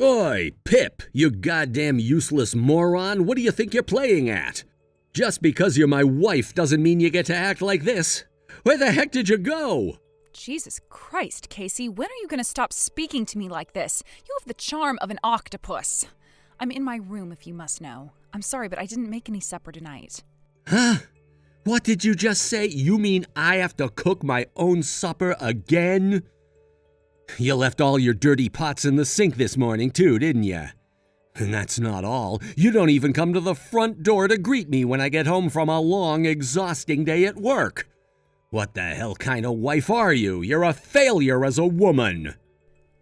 Oi, Pip, you goddamn useless moron, what do you think you're playing at? Just because you're my wife doesn't mean you get to act like this. Where the heck did you go? Jesus Christ, Casey, when are you gonna stop speaking to me like this? You have the charm of an octopus. I'm in my room, if you must know. I'm sorry, but I didn't make any supper tonight. Huh? What did you just say? You mean I have to cook my own supper again? You left all your dirty pots in the sink this morning too, didn't you? And that's not all. You don't even come to the front door to greet me when I get home from a long, exhausting day at work. What the hell kind of wife are you? You're a failure as a woman.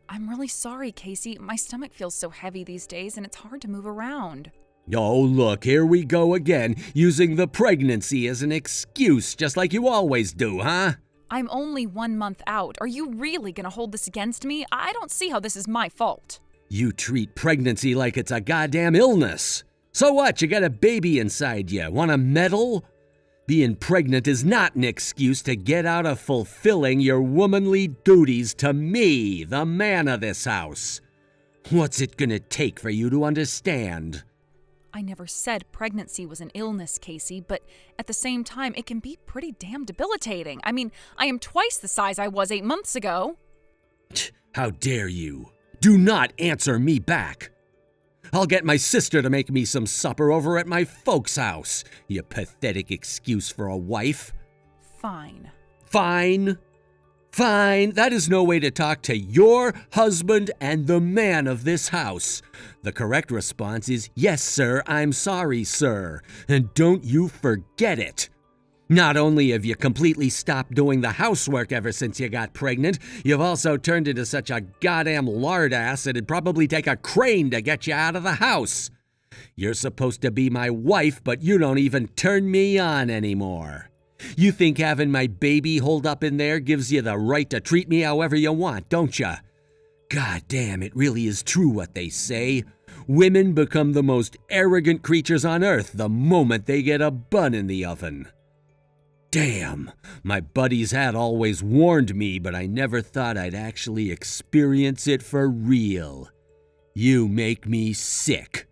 I'm really sorry, Casey. My stomach feels so heavy these days and it's hard to move around. Oh, look, here we go again, using the pregnancy as an excuse, just like you always do, huh? I'm only 1 month out. Are you really gonna hold this against me? I don't see how this is my fault. You treat pregnancy like it's a goddamn illness. So what, you got a baby inside you, want a medal? Being pregnant is not an excuse to get out of fulfilling your womanly duties to me, the man of this house. What's it gonna take for you to understand? I never said pregnancy was an illness, Casey, but at the same time, it can be pretty damn debilitating. I mean, I am twice the size I was 8 months ago. How dare you? Do not answer me back. I'll get my sister to make me some supper over at my folks' house. You pathetic excuse for a wife. Fine. Fine? Fine, that is no way to talk to your husband and the man of this house. The correct response is, yes, sir, I'm sorry, sir. And don't you forget it. Not only have you completely stopped doing the housework ever since you got pregnant, you've also turned into such a goddamn lard ass it'd probably take a crane to get you out of the house. You're supposed to be my wife, but you don't even turn me on anymore. You think having my baby holed up in there gives you the right to treat me however you want, don't you? God damn, it really is true what they say. Women become the most arrogant creatures on earth the moment they get a bun in the oven. Damn, my buddies had always warned me, but I never thought I'd actually experience it for real. You make me sick.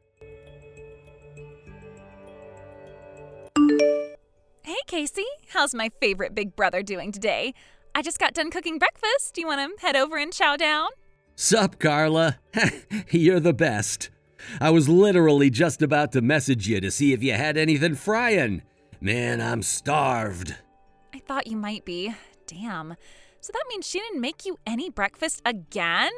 Hey, Casey, how's my favorite big brother doing today? I just got done cooking breakfast. Do you want to head over and chow down? Sup, Carla? You're the best. I was literally just about to message you to see if you had anything frying. Man, I'm starved. I thought you might be. Damn. So that means she didn't make you any breakfast again?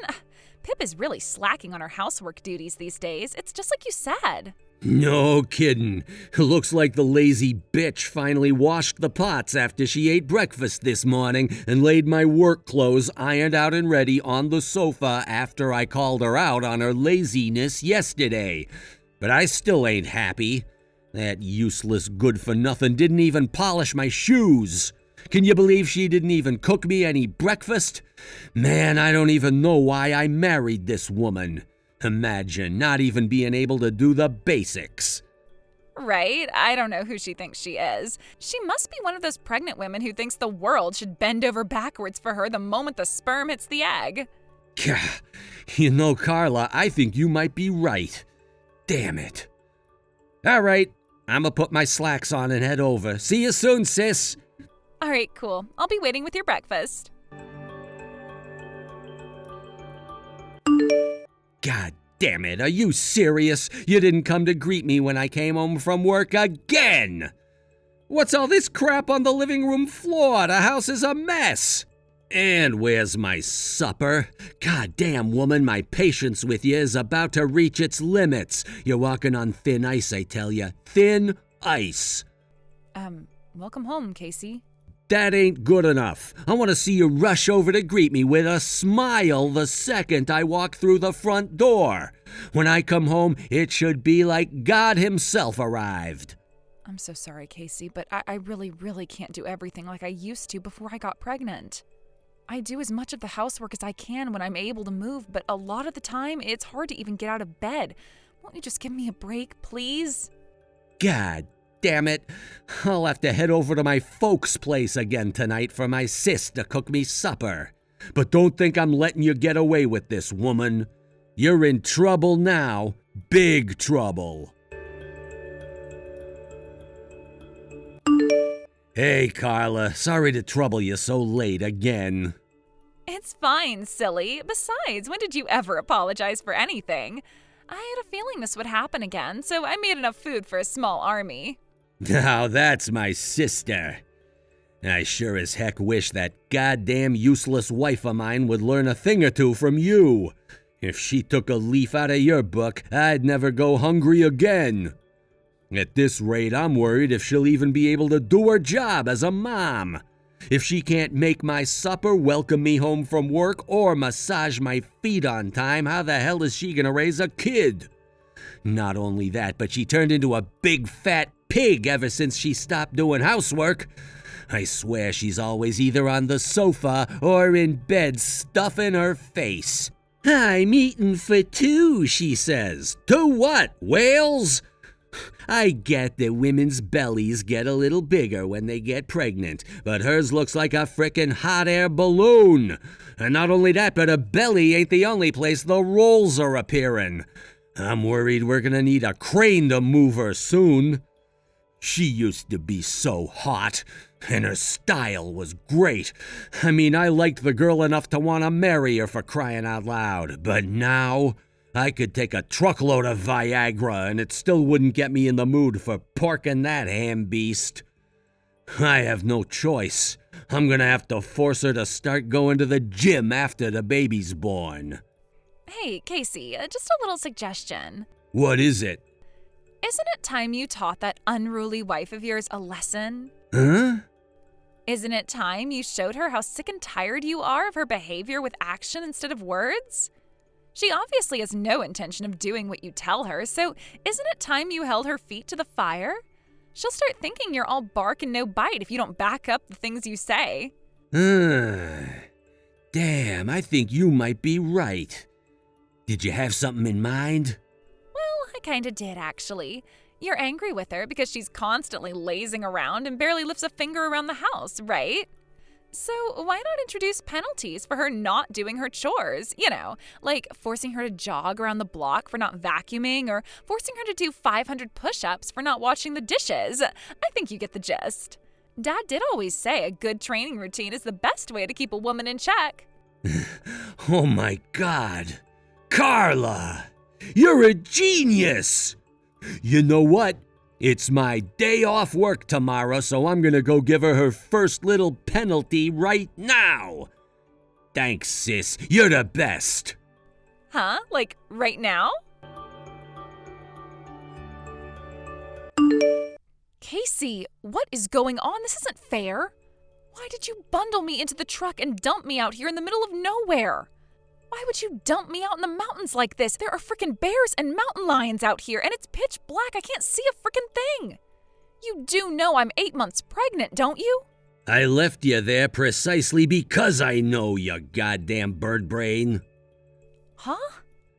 Pip is really slacking on her housework duties these days. It's just like you said. No kidding. Looks like the lazy bitch finally washed the pots after she ate breakfast this morning and laid my work clothes ironed out and ready on the sofa after I called her out on her laziness yesterday. But I still ain't happy. That useless good-for-nothing didn't even polish my shoes. Can you believe she didn't even cook me any breakfast? Man, I don't even know why I married this woman. Imagine not even being able to do the basics. Right? I don't know who she thinks she is. She must be one of those pregnant women who thinks the world should bend over backwards for her the moment the sperm hits the egg. Gah, you know, Carla, I think you might be right. Damn it. All right, I'ma put my slacks on and head over. See you soon, sis. All right, cool. I'll be waiting with your breakfast. God damn it, are you serious? You didn't come to greet me when I came home from work again! What's all this crap on the living room floor? The house is a mess! And where's my supper? God damn, woman, my patience with you is about to reach its limits. You're walking on thin ice, I tell you. Thin ice. Welcome home, Casey. That ain't good enough. I want to see you rush over to greet me with a smile the second I walk through the front door. When I come home, it should be like God himself arrived. I'm so sorry, Casey, but I really, really can't do everything like I used to before I got pregnant. I do as much of the housework as I can when I'm able to move, but a lot of the time, it's hard to even get out of bed. Won't you just give me a break, please? God damn it. I'll have to head over to my folks' place again tonight for my sis to cook me supper. But don't think I'm letting you get away with this, woman. You're in trouble now. Big trouble. Hey, Carla. Sorry to trouble you so late again. It's fine, silly. Besides, when did you ever apologize for anything? I had a feeling this would happen again, so I made enough food for a small army. Now that's my sister. I sure as heck wish that goddamn useless wife of mine would learn a thing or two from you. If she took a leaf out of your book, I'd never go hungry again. At this rate, I'm worried if she'll even be able to do her job as a mom. If she can't make my supper, welcome me home from work, or massage my feet on time, how the hell is she gonna raise a kid? Not only that, but she turned into a big fat pig ever since she stopped doing housework. I swear she's always either on the sofa or in bed stuffing her face. I'm eating for two, she says. To what, whales? I get that women's bellies get a little bigger when they get pregnant, but hers looks like a frickin' hot air balloon. And not only that, but her belly ain't the only place the rolls are appearing. I'm worried we're gonna need a crane to move her soon. She used to be so hot, and her style was great. I mean, I liked the girl enough to want to marry her, for crying out loud. But now, I could take a truckload of Viagra and it still wouldn't get me in the mood for porking that ham beast. I have no choice. I'm gonna have to force her to start going to the gym after the baby's born. Hey, Casey, just a little suggestion. What is it? Isn't it time you taught that unruly wife of yours a lesson? Huh? Isn't it time you showed her how sick and tired you are of her behavior with action instead of words? She obviously has no intention of doing what you tell her, so isn't it time you held her feet to the fire? She'll start thinking you're all bark and no bite if you don't back up the things you say. Damn, I think you might be right. Did you have something in mind? Well, I kinda did, actually. You're angry with her because she's constantly lazing around and barely lifts a finger around the house, right? So why not introduce penalties for her not doing her chores? You know, like forcing her to jog around the block for not vacuuming or forcing her to do 500 push-ups for not washing the dishes. I think you get the gist. Dad did always say a good training routine is the best way to keep a woman in check. Oh my God. Carla, you're a genius. You know what? It's my day off work tomorrow, so I'm gonna go give her first little penalty right now. Thanks, sis. You're the best. Huh? Like right now? Casey, what is going on? This isn't fair. Why did you bundle me into the truck and dump me out here in the middle of nowhere? Why would you dump me out in the mountains like this? There are frickin' bears and mountain lions out here, and it's pitch black. I can't see a frickin' thing. You do know I'm 8 months pregnant, don't you? I left you there precisely because I know, you goddamn bird brain. Huh?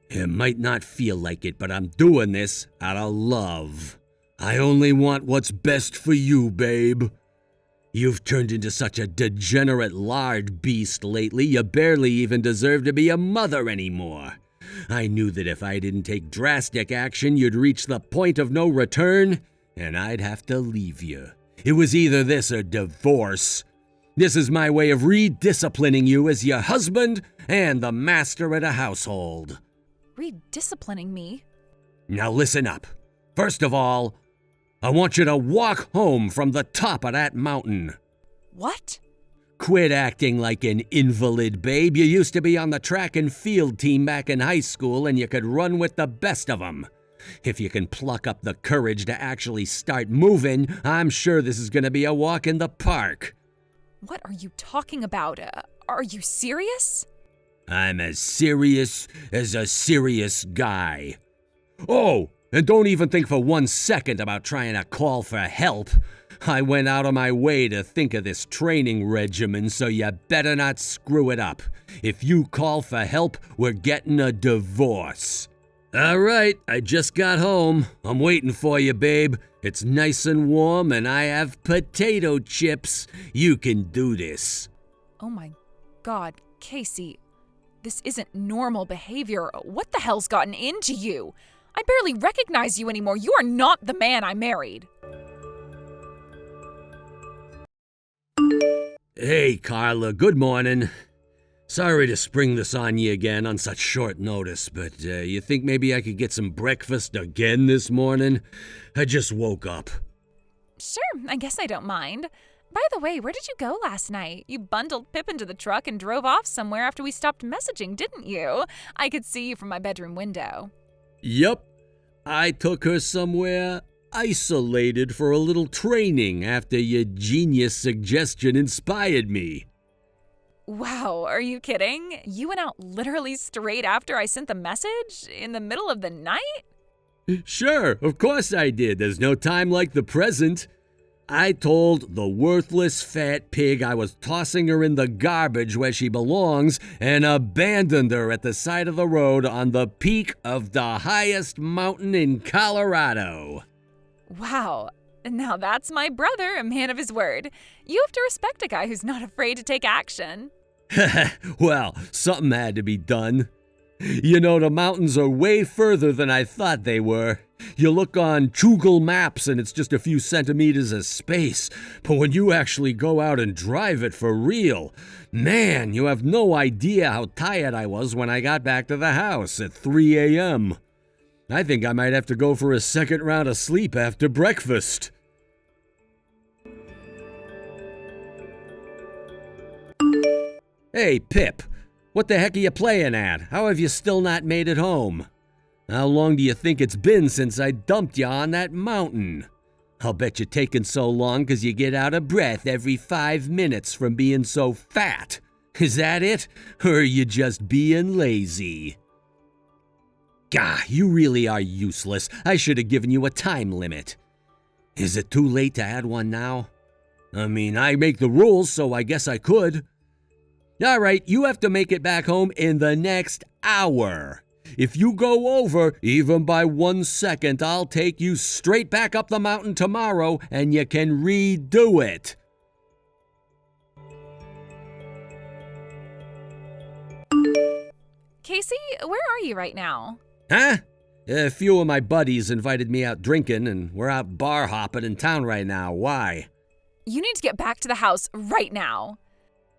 It might not feel like it, but I'm doing this out of love. I only want what's best for you, babe. You've turned into such a degenerate lard beast lately, you barely even deserve to be a mother anymore. I knew that if I didn't take drastic action, you'd reach the point of no return, and I'd have to leave you. It was either this or divorce. This is my way of redisciplining you as your husband and the master of the household. Redisciplining me? Now listen up. First of all, I want you to walk home from the top of that mountain. What? Quit acting like an invalid, babe. You used to be on the track and field team back in high school, and you could run with the best of them. If you can pluck up the courage to actually start moving, I'm sure this is going to be a walk in the park. What are you talking about? Are you serious? I'm as serious as a serious guy. Oh, and don't even think for 1 second about trying to call for help. I went out of my way to think of this training regimen, so you better not screw it up. If you call for help, we're getting a divorce. All right, I just got home. I'm waiting for you, babe. It's nice and warm, and I have potato chips. You can do this. Oh my God, Casey. This isn't normal behavior. What the hell's gotten into you? I barely recognize you anymore. You are not the man I married. Hey, Carla, good morning. Sorry to spring this on you again on such short notice, but you think maybe I could get some breakfast again this morning? I just woke up. Sure, I guess I don't mind. By the way, where did you go last night? You bundled Pip into the truck and drove off somewhere after we stopped messaging, didn't you? I could see you from my bedroom window. Yup, I took her somewhere isolated for a little training after your genius suggestion inspired me. Wow, are you kidding? You went out literally straight after I sent the message? In the middle of the night? Sure, of course I did. There's no time like the present. I told the worthless fat pig I was tossing her in the garbage where she belongs and abandoned her at the side of the road on the peak of the highest mountain in Colorado. Wow. Now that's my brother, a man of his word. You have to respect a guy who's not afraid to take action. Well, something had to be done. You know, the mountains are way further than I thought they were. You look on Google Maps and it's just a few centimeters of space. But when you actually go out and drive it for real, man, you have no idea how tired I was when I got back to the house at 3 a.m. I think I might have to go for a second round of sleep after breakfast. Hey, Pip, what the heck are you playing at? How have you still not made it home? How long do you think it's been since I dumped you on that mountain? I'll bet you're taking so long 'cause you get out of breath every 5 minutes from being so fat. Is that it? Or are you just being lazy? Gah, you really are useless. I should have given you a time limit. Is it too late to add one now? I mean, I make the rules, so I guess I could. All right, you have to make it back home in the next hour. If you go over, even by 1 second, I'll take you straight back up the mountain tomorrow and you can redo it. Casey, where are you right now? Huh? A few of my buddies invited me out drinking and we're out bar hopping in town right now. Why? You need to get back to the house right now.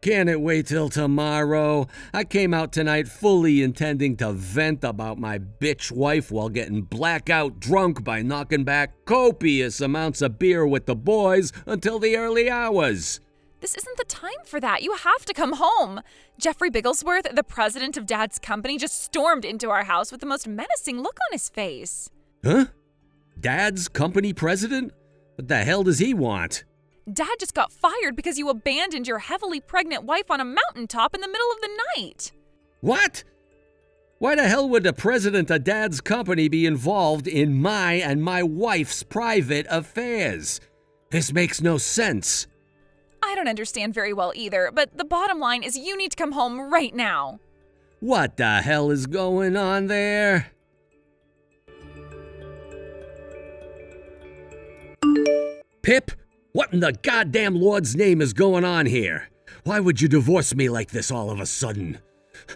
Can't it wait till tomorrow? I came out tonight fully intending to vent about my bitch wife while getting blackout drunk by knocking back copious amounts of beer with the boys until the early hours. This isn't the time for that. You have to come home. Jeffrey Bigglesworth, the president of Dad's company, just stormed into our house with the most menacing look on his face. Huh? Dad's company president? What the hell does he want? Dad just got fired because you abandoned your heavily pregnant wife on a mountaintop in the middle of the night. What? Why the hell would the president of Dad's company be involved in my and my wife's private affairs? This makes no sense. I don't understand very well either, but the bottom line is you need to come home right now. What the hell is going on there? Pip? What in the goddamn Lord's name is going on here? Why would you divorce me like this all of a sudden?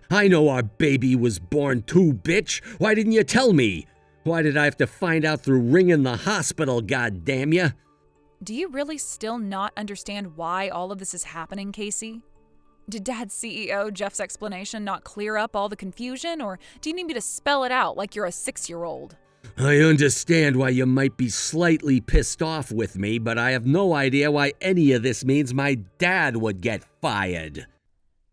I know our baby was born too, bitch. Why didn't you tell me? Why did I have to find out through ringing the hospital, goddamn you? Do you really still not understand why all of this is happening, Casey? Did Dad's CEO, Jeff's explanation, not clear up all the confusion, or do you need me to spell it out like you're a 6-year-old? I understand why you might be slightly pissed off with me, but I have no idea why any of this means my dad would get fired.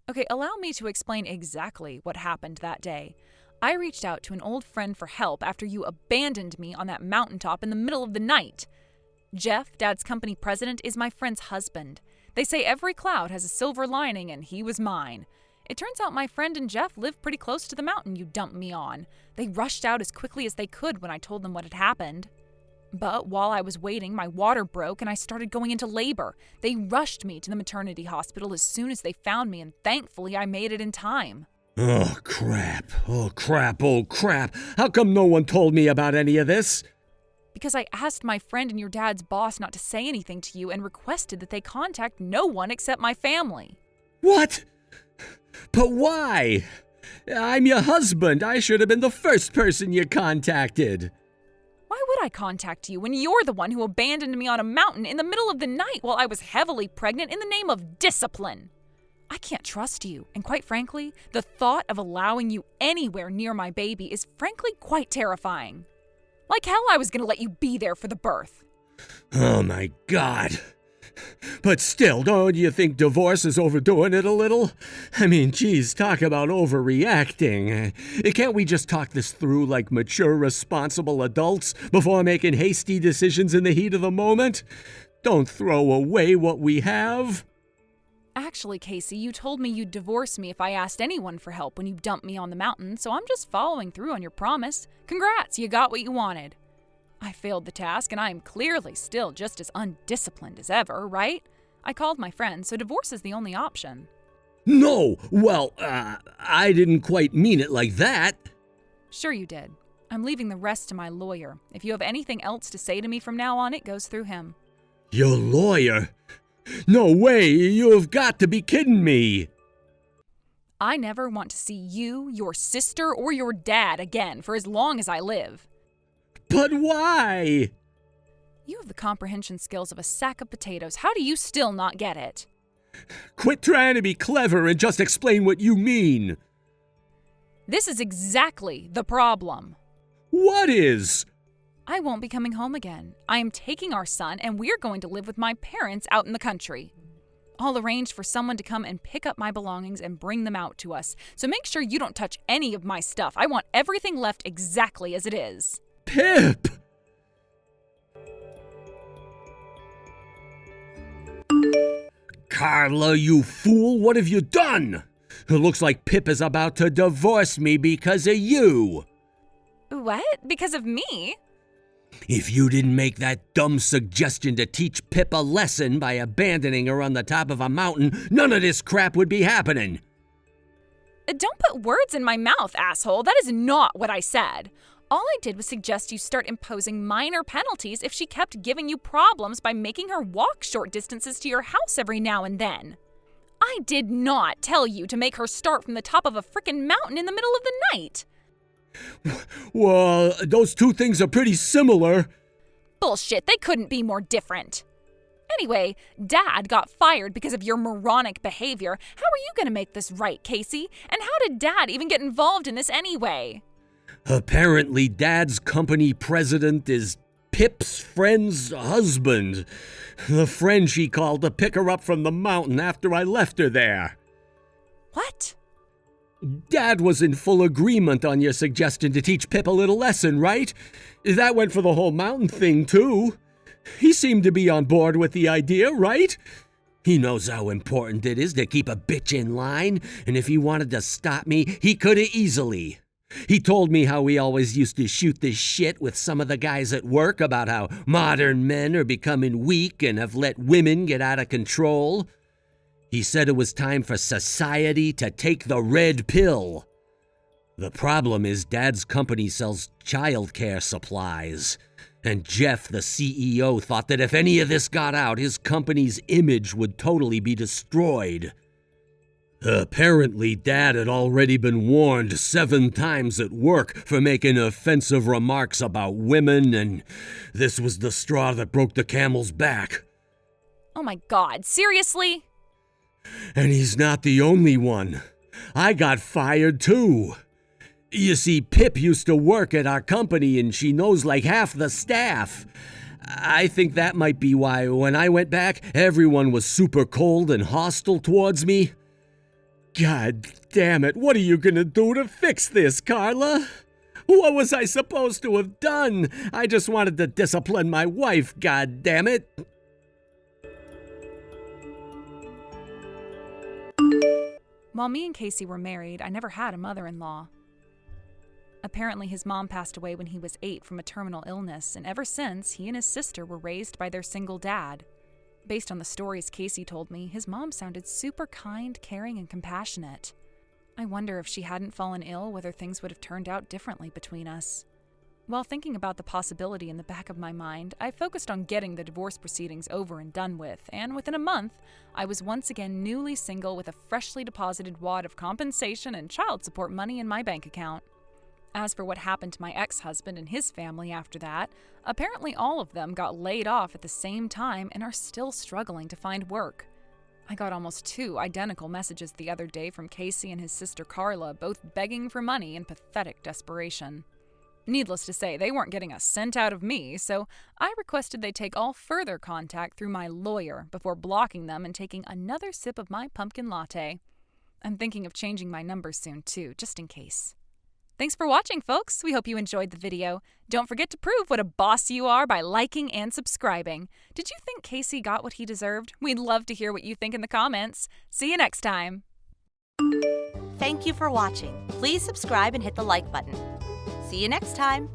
Okay, allow me to explain exactly what happened that day. I reached out to an old friend for help after you abandoned me on that mountaintop in the middle of the night. Jeff, Dad's company president, is my friend's husband. They say every cloud has a silver lining, and he was mine. It turns out my friend and Jeff live pretty close to the mountain you dumped me on. They rushed out as quickly as they could when I told them what had happened. But while I was waiting, my water broke and I started going into labor. They rushed me to the maternity hospital as soon as they found me, and thankfully I made it in time. Oh, crap. Oh, crap. Oh, crap. How come no one told me about any of this? Because I asked my friend and your dad's boss not to say anything to you and requested that they contact no one except my family. What? But why? I'm your husband. I should have been the first person you contacted. Why would I contact you when you're the one who abandoned me on a mountain in the middle of the night while I was heavily pregnant in the name of discipline? I can't trust you, and quite frankly, the thought of allowing you anywhere near my baby is frankly quite terrifying. Like hell I was gonna let you be there for the birth. Oh my God. But still, don't you think divorce is overdoing it a little? I mean, geez, talk about overreacting. Can't we just talk this through like mature, responsible adults before making hasty decisions in the heat of the moment? Don't throw away what we have. Actually, Casey, you told me you'd divorce me if I asked anyone for help when you dumped me on the mountain, so I'm just following through on your promise. Congrats, you got what you wanted. I failed the task, and I am clearly still just as undisciplined as ever, right? I called my friend, so divorce is the only option. No! Well, I didn't quite mean it like that. Sure you did. I'm leaving the rest to my lawyer. If you have anything else to say to me from now on, it goes through him. Your lawyer? No way! You've got to be kidding me! I never want to see you, your sister, or your dad again for as long as I live. But why? You have the comprehension skills of a sack of potatoes. How do you still not get it? Quit trying to be clever and just explain what you mean. This is exactly the problem. What is? I won't be coming home again. I am taking our son, and we're going to live with my parents out in the country. I'll arrange for someone to come and pick up my belongings and bring them out to us. So make sure you don't touch any of my stuff. I want everything left exactly as it is. Pip! Carla, you fool, what have you done? It looks like Pip is about to divorce me because of you. What? Because of me? If you didn't make that dumb suggestion to teach Pip a lesson by abandoning her on the top of a mountain, none of this crap would be happening. Don't put words in my mouth, asshole. That is not what I said. All I did was suggest you start imposing minor penalties if she kept giving you problems by making her walk short distances to your house every now and then. I did not tell you to make her start from the top of a frickin' mountain in the middle of the night. Well, those two things are pretty similar. Bullshit, they couldn't be more different. Anyway, Dad got fired because of your moronic behavior. How are you gonna make this right, Casey? And how did Dad even get involved in this anyway? Apparently, Dad's company president is Pip's friend's husband. The friend she called to pick her up from the mountain after I left her there. What? Dad was in full agreement on your suggestion to teach Pip a little lesson, right? That went for the whole mountain thing, too. He seemed to be on board with the idea, right? He knows how important it is to keep a bitch in line, and if he wanted to stop me, he coulda easily. He told me how we always used to shoot the shit with some of the guys at work about how modern men are becoming weak and have let women get out of control. He said it was time for society to take the red pill. The problem is Dad's company sells childcare supplies, and Jeff, the CEO, thought that if any of this got out, his company's image would totally be destroyed. Apparently, Dad had already been warned 7 times at work for making offensive remarks about women, and this was the straw that broke the camel's back. Oh my God, seriously? And he's not the only one. I got fired too. You see, Pip used to work at our company and she knows like half the staff. I think that might be why when I went back, everyone was super cold and hostile towards me. God damn it, what are you gonna do to fix this, Carla? What was I supposed to have done? I just wanted to discipline my wife, god damn it. While me and Casey were married, I never had a mother-in-law. Apparently, his mom passed away when he was 8 from a terminal illness, and ever since, he and his sister were raised by their single dad. Based on the stories Casey told me, his mom sounded super kind, caring, and compassionate. I wonder if she hadn't fallen ill, whether things would have turned out differently between us. While thinking about the possibility in the back of my mind, I focused on getting the divorce proceedings over and done with, and within a month, I was once again newly single with a freshly deposited wad of compensation and child support money in my bank account. As for what happened to my ex-husband and his family after that, apparently all of them got laid off at the same time and are still struggling to find work. I got almost 2 identical messages the other day from Casey and his sister Carla, both begging for money in pathetic desperation. Needless to say, they weren't getting a cent out of me, so I requested they take all further contact through my lawyer before blocking them and taking another sip of my pumpkin latte. I'm thinking of changing my number soon, too, just in case. Thanks for watching, folks. We hope you enjoyed the video. Don't forget to prove what a boss you are by liking and subscribing. Did you think Casey got what he deserved? We'd love to hear what you think in the comments. See you next time. Thank you for watching. Please subscribe and hit the like button. See you next time.